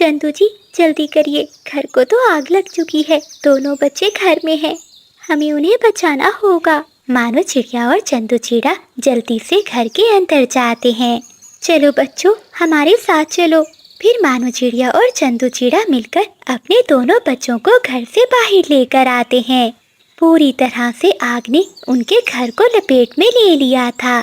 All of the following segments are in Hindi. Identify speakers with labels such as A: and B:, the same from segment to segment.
A: चंदू जी जल्दी करिए, घर को तो आग लग चुकी है। दोनों बच्चे घर में हैं, हमें उन्हें बचाना होगा। मानो चिड़िया और चंदू चिड़ा जल्दी से घर के अंदर जाते हैं। चलो बच्चों, हमारे साथ चलो। फिर मानो चिड़िया और चंदू चिड़ा मिलकर अपने दोनों बच्चों को घर से बाहर लेकर आते हैं। पूरी तरह से आग ने उनके घर को लपेट में ले लिया था।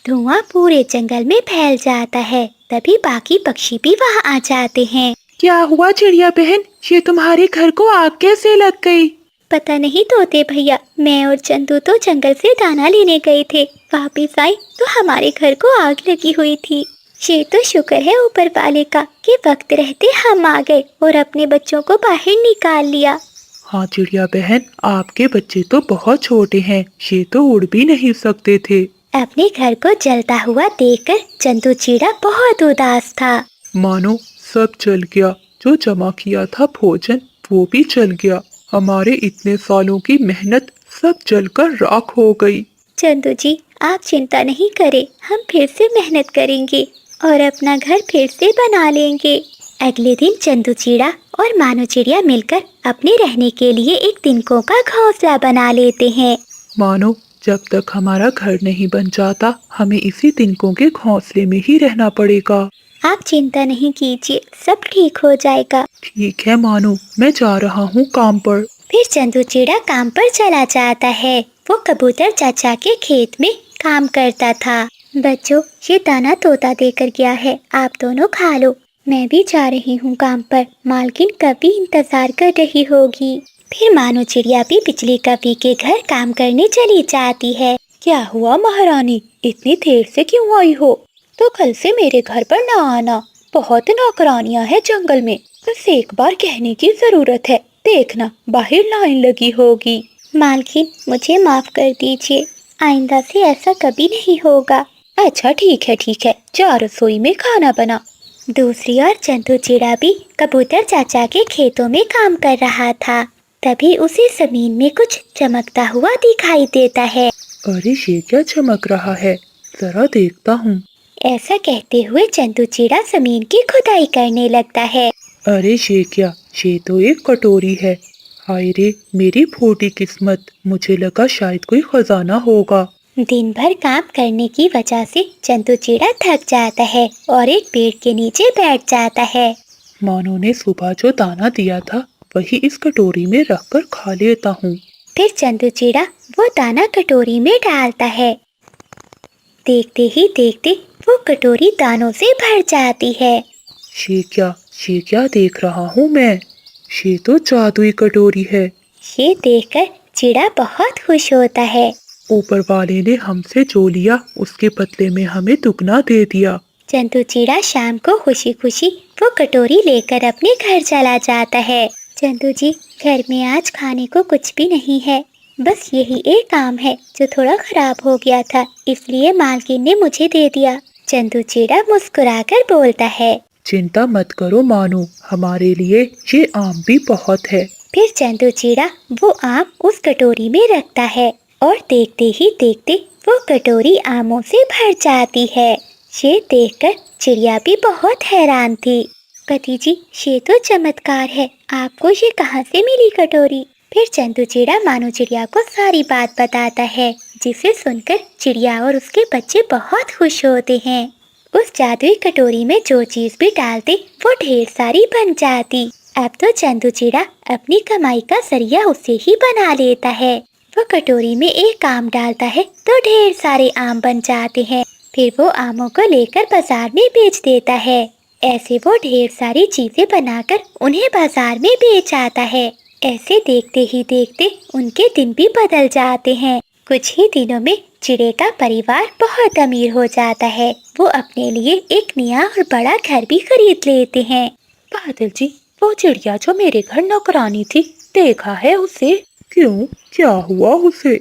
A: धुआं पूरे जंगल में फैल जाता है। तभी बाकी पक्षी भी वहाँ आ जाते हैं।
B: क्या हुआ चिड़िया बहन, ये तुम्हारे घर को आग कैसे लग गई?
A: पता नहीं तोते भैया, मैं और चंदू तो जंगल से दाना लेने गए थे। वापिस आए तो हमारे घर को आग लगी हुई थी। ये तो शुक्र है ऊपर वाले का कि वक्त रहते हम आ गए और अपने बच्चों को बाहर निकाल लिया।
B: हाँ चिड़िया बहन, आपके बच्चे तो बहुत छोटे हैं, ये तो उड़ भी नहीं सकते थे।
A: अपने घर को जलता हुआ देखकर चंदू चिड़ा बहुत उदास था।
B: मानो सब जल गया, जो जमा किया था भोजन वो भी जल गया। हमारे इतने सालों की मेहनत सब जलकर राख हो गई।
A: चंदू जी आप चिंता नहीं करें, हम फिर से मेहनत करेंगे और अपना घर फिर से बना लेंगे। अगले दिन चंदू चिड़ा और मानो चिड़िया मिलकर अपने रहने के लिए एक तिनकों का घोंसला बना लेते हैं।
B: मानो जब तक हमारा घर नहीं बन जाता हमें इसी तिनकों के घोंसले में ही रहना पड़ेगा।
A: आप चिंता नहीं कीजिए, सब ठीक हो जाएगा।
B: ठीक है मानो, मैं जा रहा हूँ काम पर।
A: फिर चंदू चिड़ा काम पर चला जाता है। वो कबूतर चाचा के खेत में काम करता था। बच्चों, ये दाना तोता देकर गया है, आप दोनों खा लो। मैं भी जा रही हूँ काम पर, मालकिन कभी इंतजार कर रही होगी। फिर मानो चिड़िया भी बिजली कवि के घर काम करने चली जाती है।
C: क्या हुआ महारानी, इतनी देर से क्यों आई हो? तो कल से मेरे घर पर ना आना, बहुत नौकरानियां हैं जंगल में। बस एक बार कहने की जरूरत है, देखना बाहर लाइन लगी होगी।
A: मालकिन मुझे माफ कर दीजिए, आइंदा से ऐसा कभी नहीं होगा।
C: अच्छा ठीक है, जा रसोई में खाना बना।
A: दूसरी ओर चंदू चिड़ा भी कबूतर चाचा के खेतों में काम कर रहा था। तभी उसे जमीन में कुछ चमकता हुआ दिखाई देता है।
B: अरे ये क्या चमक रहा है, जरा देखता हूँ।
A: ऐसा कहते हुए चंदू चिड़ा जमीन की खुदाई करने लगता है।
B: अरे ये क्या, ये तो एक कटोरी है। हाय रे मेरी फूटी किस्मत, मुझे लगा शायद कोई खजाना होगा।
A: दिन भर काम करने की वजह से चंदू चिड़ा थक जाता है और एक पेड़ के नीचे बैठ जाता है।
B: मानो ने सुबह जो दाना दिया था वही इस कटोरी में रखकर खा लेता हूँ।
A: फिर चंदू चिड़ा वो दाना कटोरी में डालता है। देखते ही देखते वो कटोरी दानों से भर जाती है।
B: ये क्या देख रहा हूँ मैं, ये तो जादुई कटोरी है।
A: ये देखकर चिड़ा बहुत खुश होता है।
B: ऊपर वाले ने हमसे जो लिया उसके बदले में हमें दुगना दे दिया।
A: चंदू चिड़ा शाम को खुशी खुशी वो कटोरी लेकर अपने घर चला जाता है। चंदू जी, घर में आज खाने को कुछ भी नहीं है, बस यही एक आम है जो थोड़ा खराब हो गया था, इसलिए मालकिन ने मुझे दे दिया। चंदू चिड़ा मुस्कुराकर बोलता है।
B: चिंता मत करो मानो, हमारे लिए ये आम भी बहुत है।
A: फिर चंदू चिड़ा वो आम उस कटोरी में रखता है और देखते ही देखते वो कटोरी आमों से भर जाती है। ये देखकर चिड़िया भी बहुत हैरान थी। पति जी, ये तो चमत्कार है, आपको ये कहाँ से मिली कटोरी? फिर चंदू चिड़ा मानो चिड़िया को सारी बात बताता है, जिसे सुनकर चिड़िया और उसके बच्चे बहुत खुश होते हैं। उस जादुई कटोरी में जो चीज भी डालते वो ढेर सारी बन जाती। अब तो चंदू चिड़ा अपनी कमाई का जरिया उसे ही बना लेता है। वो कटोरी में एक आम डालता है तो ढेर सारे आम बन जाते हैं। फिर वो आमों को लेकर बाजार में बेच देता है। ऐसे वो ढेर सारी चीजें बनाकर उन्हें बाजार में बेच आता है। ऐसे देखते ही देखते उनके दिन भी बदल जाते हैं। कुछ ही दिनों में चिड़े का परिवार बहुत अमीर हो जाता है। वो अपने लिए एक नया और बड़ा घर भी खरीद लेते हैं।
C: बादल जी, वो चिड़िया जो मेरे घर नौकरानी थी, देखा है उसे?
B: क्यों, क्या हुआ उसे?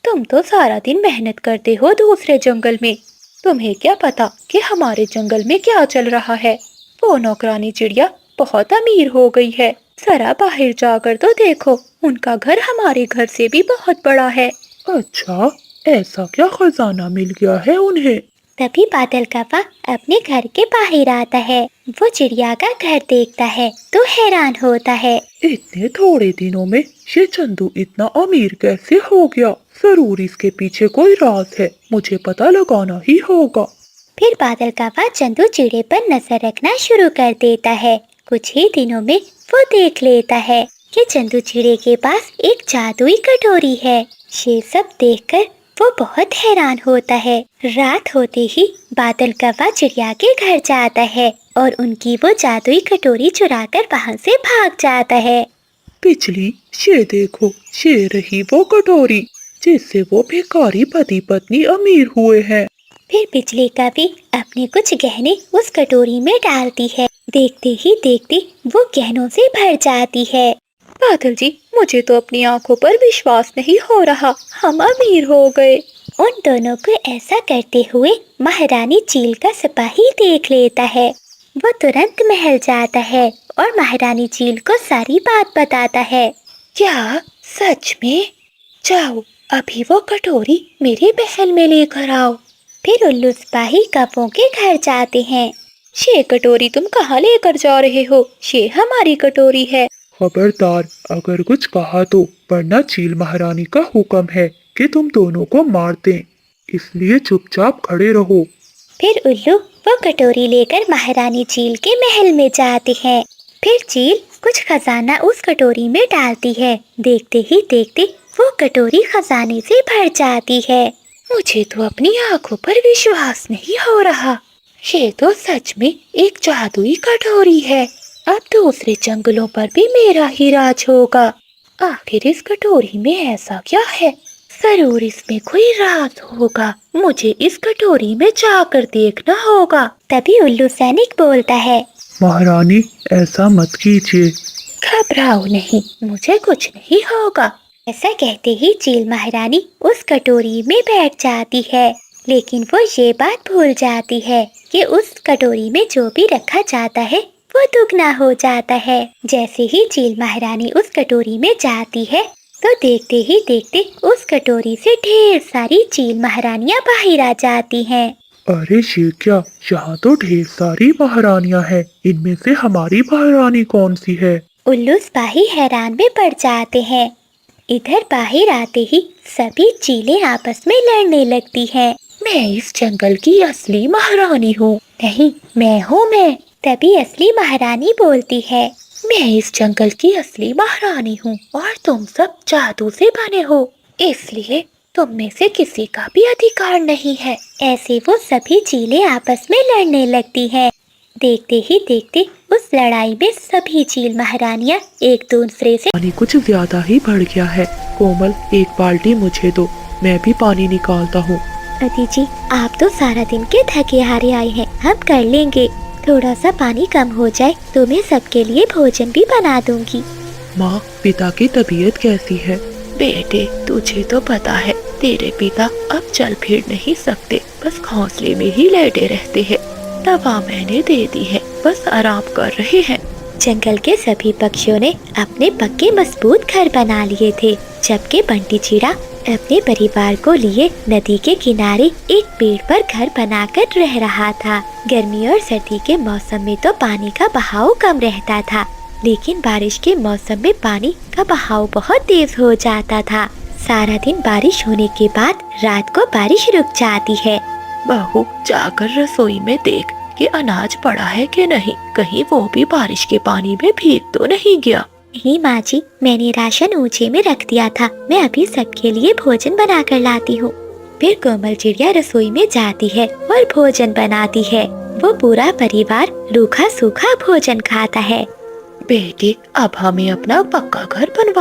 C: तुम तो सारा दिन मेहनत करते हो दूसरे जंगल में, तुम्हें क्या पता कि हमारे जंगल में क्या चल रहा है। वो नौकरानी चिड़िया बहुत अमीर हो गई है। जरा बाहर जाकर तो देखो, उनका घर हमारे घर से भी बहुत बड़ा है।
B: अच्छा, ऐसा क्या खजाना मिल गया है उन्हें?
A: तभी बादल कौवा अपने घर के बाहर आता है। वो चिड़िया का घर देखता है तो हैरान होता है।
B: इतने थोड़े दिनों में ये चंदू इतना अमीर कैसे हो गया? जरूर इसके पीछे कोई राज है, मुझे पता लगाना ही होगा।
A: फिर बादल कौवा चंदू चिड़े पर नजर रखना शुरू कर देता है। कुछ ही दिनों में वो देख लेता है कि चंदू चिड़े के पास एक जादुई कटोरी है। ये सब देखकर वो बहुत हैरान होता है। रात होते ही बादल कौवा चिड़िया के घर जाता है और उनकी वो जादुई कटोरी चुराकर वहाँ से भाग जाता है।
B: पिछली ये देखो, ये रही वो कटोरी जिससे वो भिखारी पति पत्नी अमीर हुए हैं।
A: फिर बिजली कवि अपने कुछ गहने उस कटोरी में डालती है। देखते ही देखते वो गहनों से भर जाती है।
C: बादल जी, मुझे तो अपनी आंखों पर विश्वास नहीं हो रहा, हम अमीर हो गए।
A: उन दोनों को ऐसा करते हुए महारानी चील का सिपाही देख लेता है। वो तुरंत महल जाता है और महारानी चील को सारी बात बताता है।
C: क्या सच में? जाओ, अभी वो कटोरी मेरे महल में लेकर आओ।
A: फिर उल्लू सिपाही कौवों के घर जाते हैं।
C: ये कटोरी तुम कहाँ लेकर जा रहे हो? ये हमारी कटोरी है।
B: खबरदार, अगर कुछ कहा तो, वरना चील महारानी का हुक्म है कि तुम दोनों को मार दें, इसलिए चुपचाप खड़े रहो।
A: फिर उल्लू वो कटोरी लेकर महारानी चील के महल में जाते हैं। फिर चील कुछ खजाना उस कटोरी में डालती है। देखते ही देखते वो कटोरी खजाने से भर जाती है।
C: मुझे तो अपनी आंखों पर विश्वास नहीं हो रहा। ये तो सच में एक जादुई कटोरी है। अब दूसरे जंगलों पर भी मेरा ही राज होगा। आखिर इस कटोरी में ऐसा क्या है? जरूर इसमें कोई राज होगा। मुझे इस कटोरी में जाकर देखना होगा।
A: तभी उल्लू सैनिक बोलता है,
B: महारानी, ऐसा मत कीजिए।
C: घबराओ नहीं, मुझे कुछ नहीं होगा।
A: ऐसा कहते ही चील महारानी उस कटोरी में बैठ जाती है। लेकिन वो ये बात भूल जाती है कि उस कटोरी में जो भी रखा जाता है वो दुगना हो जाता है। जैसे ही चील महारानी उस कटोरी में जाती है तो देखते ही देखते उस कटोरी से ढेर सारी चील महारानियां बाहर आ जाती हैं।
B: अरे ये क्या, यहाँ तो ढेर सारी महारानियां हैं। इनमें से हमारी महारानी कौन सी है?
A: उल्लू सिपाही हैरान में पड़ जाते हैं। इधर बाहर आते ही सभी चीलें आपस में लड़ने लगती हैं।
C: मैं इस जंगल की असली महारानी हूँ। नहीं, मैं।
A: तभी असली महारानी बोलती है,
C: मैं इस जंगल की असली महारानी हूँ और तुम सब जादू से बने हो, इसलिए तुम में से किसी का भी अधिकार नहीं है।
A: ऐसे वो सभी चीलें आपस में लड़ने लगती हैं। देखते ही देखते उस लड़ाई में सभी चील महारानियां एक दूसरे से
B: पानी कुछ ज्यादा ही बढ़ गया है। कोमल, एक बाल्टी मुझे दो, मैं भी पानी निकालता हूँ।
A: अदी जी, आप तो सारा दिन के थके हारे आए हैं, हम कर लेंगे। थोड़ा सा पानी कम हो जाए तो मैं सबके लिए भोजन भी बना दूंगी।
B: माँ, पिता की तबीयत कैसी है?
C: बेटे, तुझे तो पता है तेरे पिता अब चल फिर नहीं सकते, बस घोंसले में ही लेटे रहते हैं। दवा मैंने दे दी है, बस आराम कर रहे हैं।
A: जंगल के सभी पक्षियों ने अपने पक्के मजबूत घर बना लिए थे, जबकि बंटी चिड़ा अपने परिवार को लिए नदी के किनारे एक पेड़ पर घर बनाकर रह रहा था। गर्मी और सर्दी के मौसम में तो पानी का बहाव कम रहता था, लेकिन बारिश के मौसम में पानी का बहाव बहुत तेज हो जाता था। सारा दिन बारिश होने के बाद रात को बारिश रुक जाती है।
C: बहू, जाकर रसोई में देख कि अनाज पड़ा है कि नहीं, कहीं वो भी बारिश के पानी में भीग तो नहीं गया।
A: नहीं माँ जी, मैंने राशन ऊंचे में रख दिया था, मैं अभी सबके लिए भोजन बना कर लाती हूँ। फिर कोमल चिड़िया रसोई में जाती है और भोजन बनाती है। वो पूरा परिवार रूखा सूखा भोजन खाता है।
C: बेटे, अब हमें अपना पक्का घर बनवा